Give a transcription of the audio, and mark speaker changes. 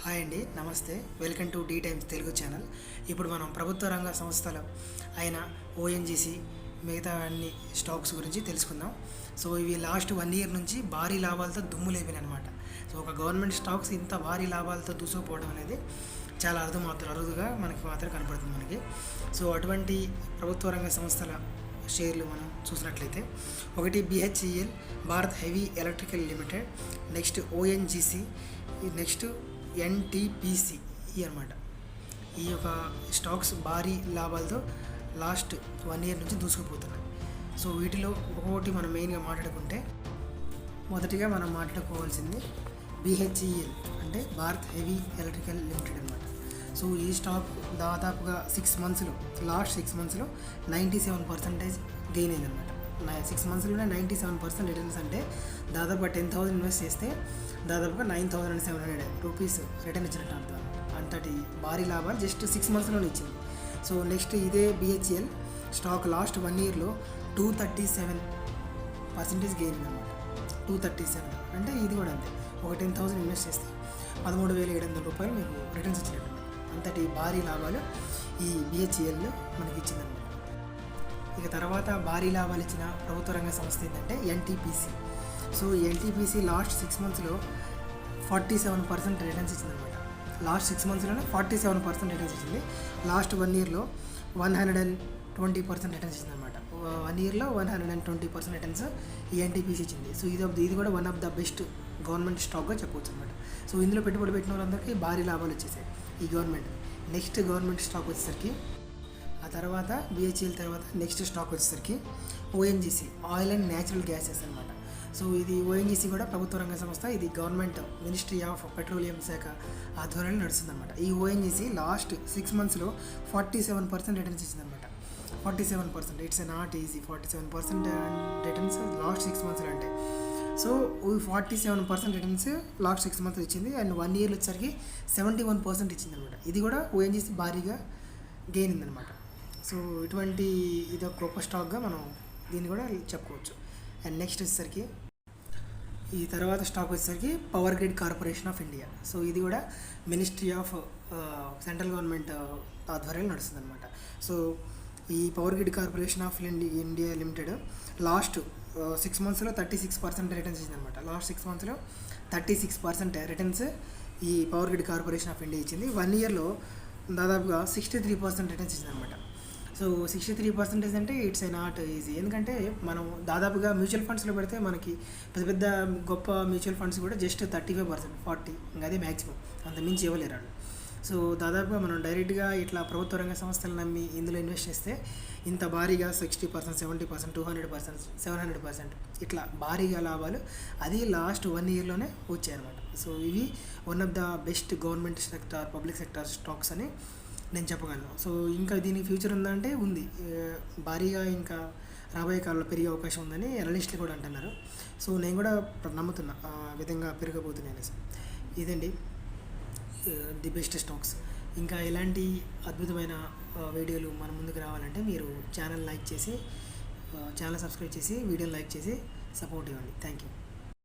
Speaker 1: Hi అండి, నమస్తే. Welcome to the Times Telugu channel. ఇప్పుడు మనం ప్రభుత్వ రంగ సంస్థలు అయిన ఓఎన్జీసీ మిగతా అన్ని స్టాక్స్ గురించి తెలుసుకుందాం. సో ఇవి లాస్ట్ 1 ఇయర్ నుంచి భారీ లాభాలతో దుమ్ము లేపినాయి అనమాట. సో ఒక గవర్నమెంట్ స్టాక్స్ ఇంత భారీ లాభాలతో దూసుకుపోవడం అనేది చాలా అరుదుగా మనకి మాత్రం కనపడుతుంది మనకి. సో అటువంటి ప్రభుత్వ రంగ సంస్థల షేర్లు మనం చూసినట్లయితే ఒకటి BHEL, Bharat heavy electrical limited, next ONGC, next NTPC అనమాట. ఈ యొక్క స్టాక్స్ భారీ లాభాలతో లాస్ట్ 1 ఇయర్ నుంచి దూసుకుపోతున్నాయి. సో వీటిలో ఒక్కొక్కటి మనం మెయిన్గా మాట్లాడుకుంటే మొదటిగా మనం మాట్లాడుకోవాల్సింది బిహెచ్ఈఎల్ అంటే భారత్ హెవీ ఎలక్ట్రికల్ లిమిటెడ్ అనమాట. సో ఈ స్టాక్ దాదాపుగా లాస్ట్ 6 మంత్స్లో 97% గెయిన్ అయిందనమాట. 6 మంత్స్లోనే 97% రిటర్న్స్ అంటే దాదాపుగా 10,000 ఇన్వెస్ట్ చేస్తే దాదాపుగా 9,700 రూపీస్ రిటర్న్ ఇచ్చినట్టు అర్థం. అంతటి భారీ లాభాలు జస్ట్ 6 మంత్స్లోనే ఇచ్చింది. సో నెక్స్ట్ ఇదే బిహెచ్ఎల్ స్టాక్ లాస్ట్ 1 ఇయర్లో 237% గెయిన్ అనమాట. 237 అంటే ఇది కూడా అంతే. ఒక 10,000 ఇన్వెస్ట్ చేస్తే 13,700 రూపాయలు మీకు రిటర్న్స్ ఇచ్చినట్టు. అంతటి భారీ లాభాలు ఈ బిహెచ్ఎల్లో మనకి ఇచ్చిందన్నమాట. ఇక తర్వాత భారీ లాభాలు ఇచ్చిన ప్రభుత్వ రంగ సంస్థ ఏంటంటే ఎన్టీపీసీ. సో ఎన్టీపీసీ లాస్ట్ 6 మంత్స్లో 47% రిటర్న్స్ ఇచ్చిందనమాట. లాస్ట్ 6 మంత్స్లోనే 47% రిటర్న్స్ ఇచ్చింది. లాస్ట్ 1 ఇయర్లో 120% రిటర్న్స్ ఇచ్చిందనమాట. 1 ఇయర్లో 120% రిటర్న్స్ ఈ ఎన్టీపీసీ ఇచ్చింది. సో ఇది కూడా one of the best government స్టాక్గా చెప్పవచ్చు అనమాట. సో ఇందులో పెట్టుబడి పెట్టిన వాళ్ళందరికీ భారీ లాభాలు వచ్చేసాయి ఈ గవర్నమెంట్. నెక్స్ట్ గవర్నమెంట్ స్టాక్ వచ్చేసరికి ఆ తర్వాత బిహెచ్ఎల్ తర్వాత నెక్స్ట్ స్టాక్ వచ్చేసరికి ONGC, oil and natural gases అనమాట. సో ఇది ఓఎన్జీసీ కూడా ప్రభుత్వ రంగ సంస్థ. ఇది గవర్నమెంట్ మినిస్ట్రీ ఆఫ్ పెట్రోలియం శాఖ ఆధ్వర్యంలో నడుస్తుందన్నమాట. ఈ ఓఎన్జీసీ లాస్ట్ 6 మంత్స్లో 47% రిటర్న్స్ ఇచ్చిందనమాట. 47%, it's not easy. 47% returns last 6 మంత్స్లో అంటే. సో 47% రిటర్న్స్ లాస్ట్ 6 మంత్స్ ఇచ్చింది. అండ్ 1 ఇయర్లో వచ్చేసరికి 71% ఇచ్చిందనమాట. ఇది కూడా ఓఎన్జీసీ భారీగా గెయిన్ ఉందనమాట. సో ఇటువంటి ఇది ఒక గొప్ప స్టాక్గా మనం దీన్ని కూడా చెప్పుకోవచ్చు. అండ్ నెక్స్ట్ వచ్చేసరికి ఈ తర్వాత స్టాక్ వచ్చేసరికి power grid corporation of India. So ఇది కూడా మినిస్ట్రీ ఆఫ్ సెంట్రల్ గవర్నమెంట్ ఆధ్వర్యంలో నడుస్తుంది అనమాట. సో ఈ power grid corporation of India limited last 6 మంత్స్లో 36% రిటర్న్స్ ఇచ్చిందనమాట. లాస్ట్ 6 మంత్స్లో 36% రిటర్న్స్ ఈ power grid corporation of India ఇచ్చింది. 1 ఇయర్లో దాదాపుగా 63% రిటర్న్స్ ఇచ్చిందనమాట. సో 63% అంటే ఇట్స్ నాట్ ఈజీ. ఎందుకంటే మనం దాదాపుగా మ్యూచువల్ ఫండ్స్లో పెడితే మనకి పెద్ద గొప్ప మ్యూచువల్ ఫండ్స్ కూడా జస్ట్ 35%, 40 ఇంకా అదే మ్యాక్సిమం, అంత మించి ఇవ్వలేరు. సో దాదాపుగా మనం డైరెక్ట్గా ఇట్లా ప్రభుత్వ రంగ సంస్థలు నమ్మి ఇందులో ఇన్వెస్ట్ చేస్తే ఇంత భారీగా 60%, 70%, 200%, 700% ఇట్లా భారీగా లాభాలు అది లాస్ట్ 1 ఇయర్లోనే వచ్చాయన్నమాట. సో ఇవి one of the best government sector, public sector stocks అని నేను చెప్పగలను. సో ఇంకా దీనికి ఫ్యూచర్ ఉందంటే ఉంది. భారీగా ఇంకా రాబోయే కాలంలో పెరిగే అవకాశం ఉందని అనలిస్టులు కూడా అంటున్నారు. సో నేను కూడా నమ్ముతున్నా ఆ విధంగా పెరగబోతున్నాయి అనేసి. ఇదండి ది బెస్ట్ స్టాక్స్. ఇంకా ఇలాంటి అద్భుతమైన వీడియోలు మన ముందుకు రావాలంటే మీరు ఛానల్ సబ్స్క్రైబ్ చేసి వీడియోని లైక్ చేసి సపోర్ట్ ఇవ్వండి. Thank you.